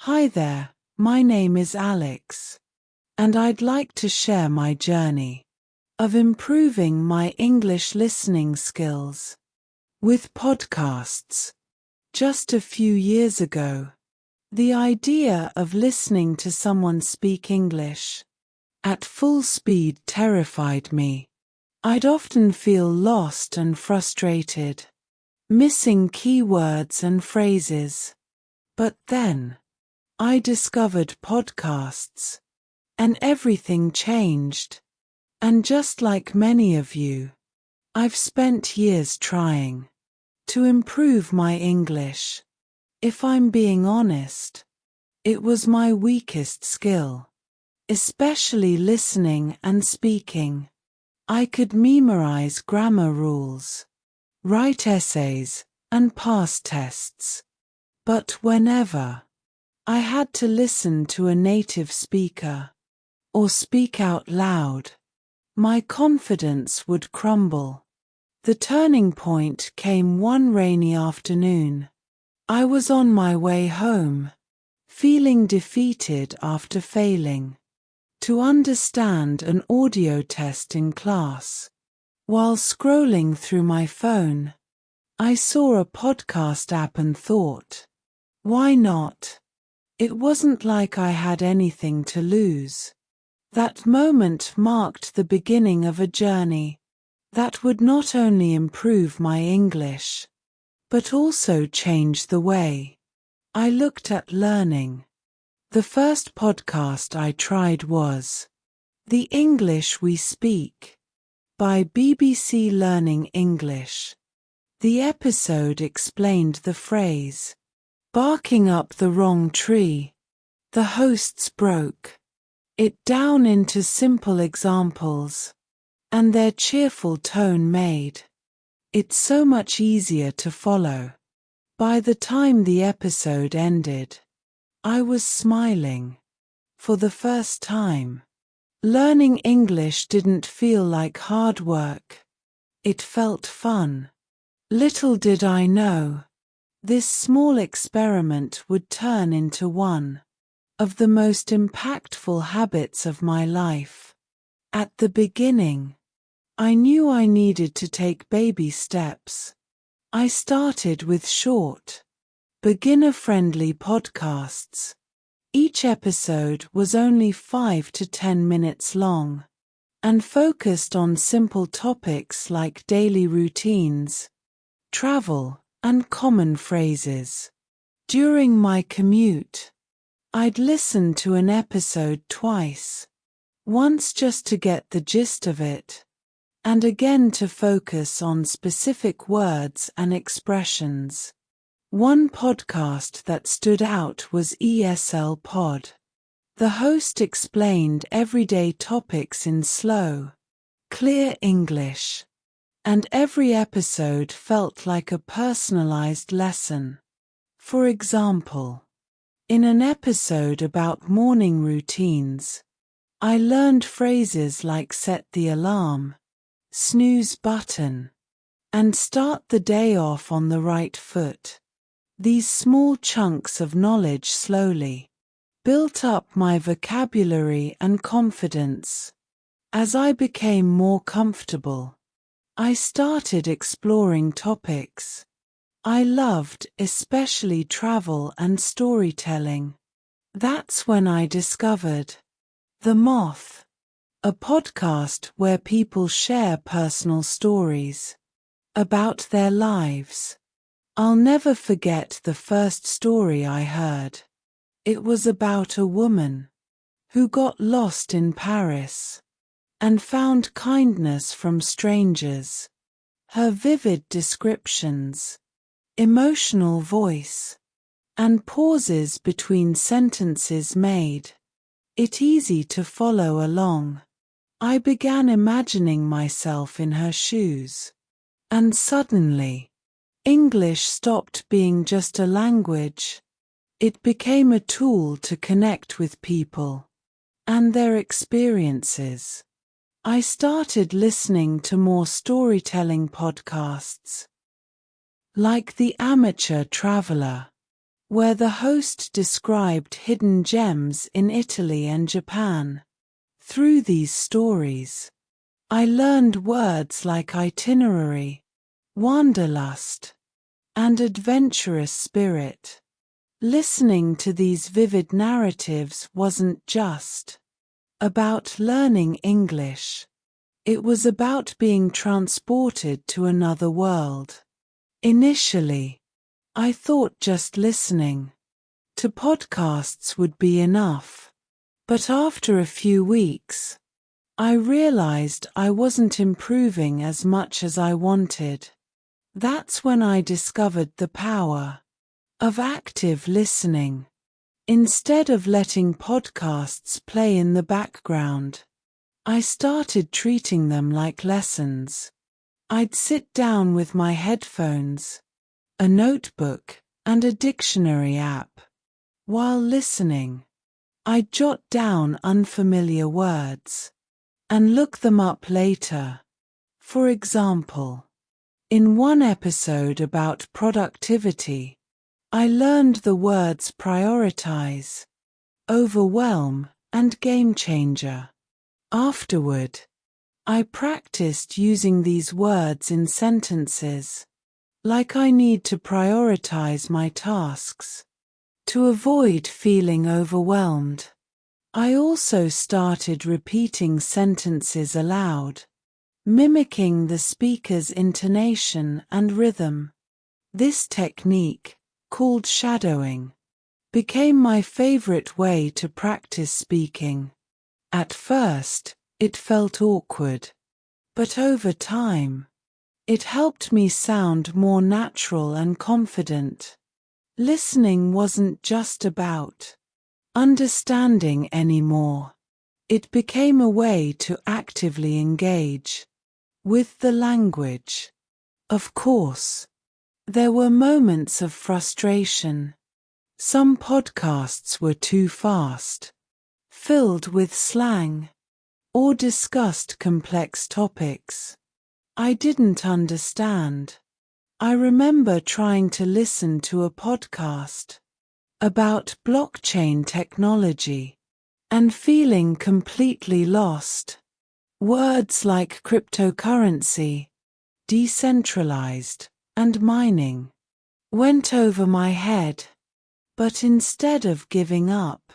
Hi there, my name is Alex, and I'd like to share my journey of improving my English listening skills with podcasts. Just a few years ago, the idea of listening to someone speak English at full speed terrified me. I'd often feel lost and frustrated, missing keywords and phrases. But then, I discovered podcasts, and everything changed. And just like many of you, I've spent years trying to improve my English. If I'm being honest, it was my weakest skill, especially listening and speaking. I could memorize grammar rules, write essays, and pass tests. But whenever I had to listen to a native speaker or speak out loud, my confidence would crumble. The turning point came one rainy afternoon. I was on my way home, feeling defeated after failing to understand an audio test in class. While scrolling through my phone, I saw a podcast app and thought, why not? It wasn't like I had anything to lose. That moment marked the beginning of a journey that would not only improve my English, but also change the way I looked at learning. The first podcast I tried was The English We Speak by BBC Learning English. The episode explained the phrase, barking up the wrong tree. The hosts broke it down into simple examples, and their cheerful tone made it so much easier to follow. By the time the episode ended, I was smiling. For the first time, learning English didn't feel like hard work. It felt fun. Little did I know, this small experiment would turn into one of the most impactful habits of my life. At the beginning, I knew I needed to take baby steps. I started with short, beginner-friendly podcasts. Each episode was only 5 to 10 minutes long and focused on simple topics like daily routines, travel, and common phrases. During my commute, I'd listen to an episode twice, once just to get the gist of it, and again to focus on specific words and expressions. One podcast that stood out was ESL Pod. The host explained everyday topics in slow, clear English, and every episode felt like a personalized lesson. For example, in an episode about morning routines, I learned phrases like set the alarm, snooze button, and start the day off on the right foot. These small chunks of knowledge slowly built up my vocabulary and confidence. As I became more comfortable, I started exploring topics I loved, especially travel and storytelling. That's when I discovered The Moth, a podcast where people share personal stories about their lives. I'll never forget the first story I heard. It was about a woman who got lost in Paris and found kindness from strangers. Her vivid descriptions, emotional voice, and pauses between sentences made it easy to follow along. I began imagining myself in her shoes, and suddenly, English stopped being just a language. It became a tool to connect with people and their experiences. I started listening to more storytelling podcasts, like The Amateur Traveler, where the host described hidden gems in Italy and Japan. Through these stories, I learned words like itinerary, wanderlust, and adventurous spirit. Listening to these vivid narratives wasn't just about learning English. It was about being transported to another world. Initially, I thought just listening to podcasts would be enough. But after a few weeks, I realized I wasn't improving as much as I wanted. That's when I discovered the power of active listening. Instead of letting podcasts play in the background, I started treating them like lessons. I'd sit down with my headphones, a notebook, and a dictionary app. While listening, I'd jot down unfamiliar words and look them up later. For example, in one episode about productivity, I learned the words prioritize, overwhelm, and game changer. Afterward, I practiced using these words in sentences, like I need to prioritize my tasks to avoid feeling overwhelmed. I also started repeating sentences aloud, mimicking the speaker's intonation and rhythm. This technique, called shadowing, became my favorite way to practice speaking. At first, it felt awkward, but over time, it helped me sound more natural and confident. Listening wasn't just about understanding anymore. It became a way to actively engage with the language. Of course, there were moments of frustration. Some podcasts were too fast, filled with slang, or discussed complex topics I didn't understand. I remember trying to listen to a podcast about blockchain technology and feeling completely lost. Words like cryptocurrency, decentralized, and mining went over my head. But instead of giving up,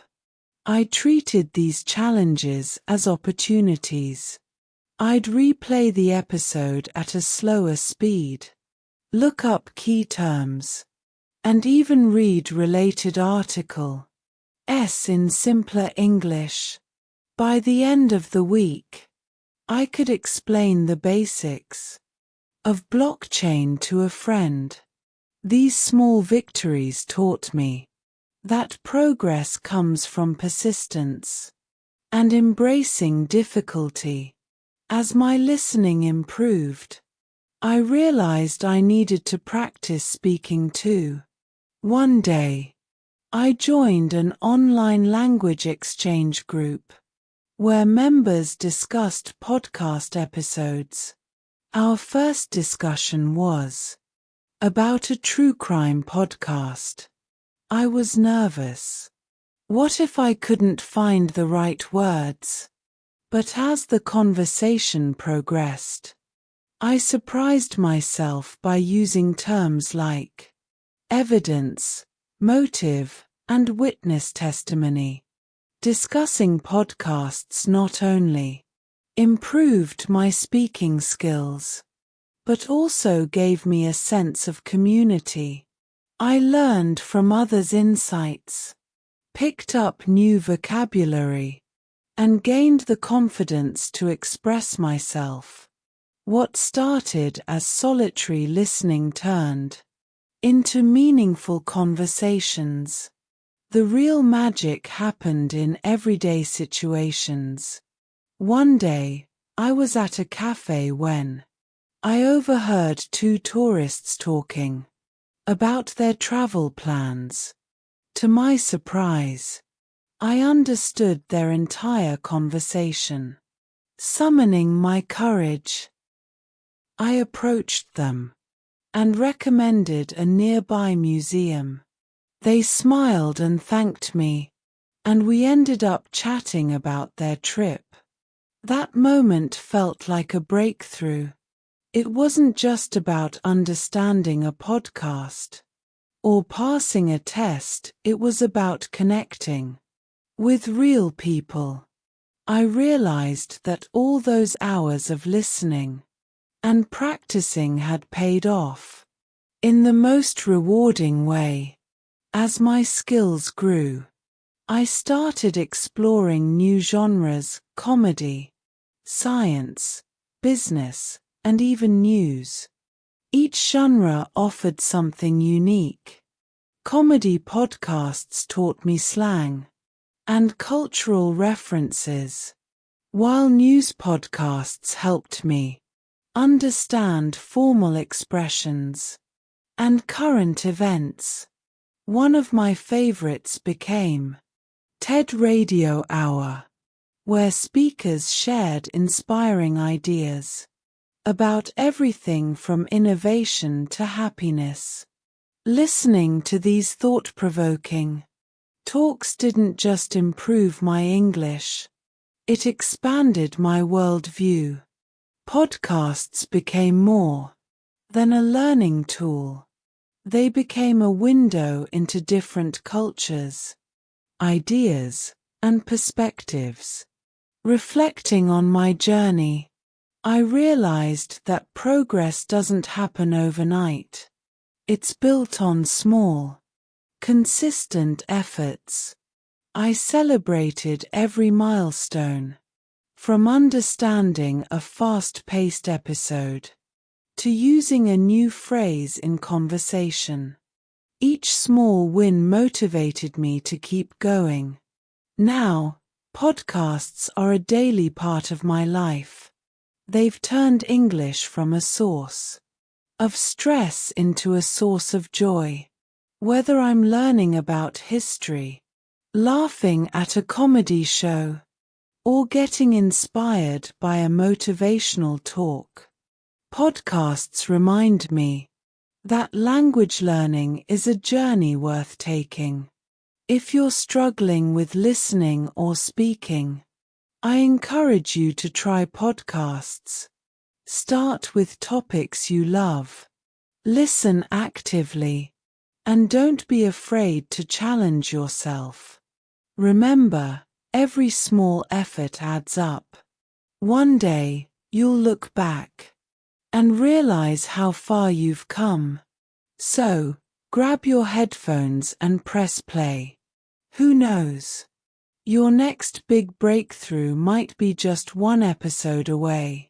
I treated these challenges as opportunities. I'd replay the episode at a slower speed, look up key terms, and even read related articles in simpler English. By the end of the week, I could explain the basics of blockchain to a friend. These small victories taught me that progress comes from persistence and embracing difficulty. As my listening improved, I realized I needed to practice speaking too. One day, I joined an online language exchange group where members discussed podcast episodes. Our first discussion was about a true crime podcast. I was nervous. What if I couldn't find the right words? But as the conversation progressed, I surprised myself by using terms like evidence, motive, and witness testimony. Discussing podcasts not only improved my speaking skills, but also gave me a sense of community. I learned from others' insights, picked up new vocabulary, and gained the confidence to express myself. What started as solitary listening turned into meaningful conversations. The real magic happened in everyday situations. One day, I was at a cafe when I overheard two tourists talking about their travel plans. To my surprise, I understood their entire conversation. Summoning my courage, I approached them and recommended a nearby museum. They smiled and thanked me, and we ended up chatting about their trip. That moment felt like a breakthrough. It wasn't just about understanding a podcast or passing a test, it was about connecting with real people. I realized that all those hours of listening and practicing had paid off in the most rewarding way. As my skills grew, I started exploring new genres: comedy, science, business, and even news. Each genre offered something unique. Comedy podcasts taught me slang and cultural references, while news podcasts helped me understand formal expressions and current events. One of my favorites became TED Radio Hour, where speakers shared inspiring ideas about everything from innovation to happiness. Listening to these thought-provoking talks didn't just improve my English, it expanded my worldview. Podcasts became more than a learning tool. They became a window into different cultures, ideas, and perspectives. Reflecting on my journey, I realized that progress doesn't happen overnight. It's built on small, consistent efforts. I celebrated every milestone, from understanding a fast-paced episode to using a new phrase in conversation. Each small win motivated me to keep going. Now, podcasts are a daily part of my life. They've turned English from a source of stress into a source of joy. Whether I'm learning about history, laughing at a comedy show, or getting inspired by a motivational talk, podcasts remind me that language learning is a journey worth taking. If you're struggling with listening or speaking, I encourage you to try podcasts. Start with topics you love. Listen actively, and don't be afraid to challenge yourself. Remember, every small effort adds up. One day, you'll look back and realize how far you've come. So, grab your headphones and press play. Who knows? Your next big breakthrough might be just one episode away.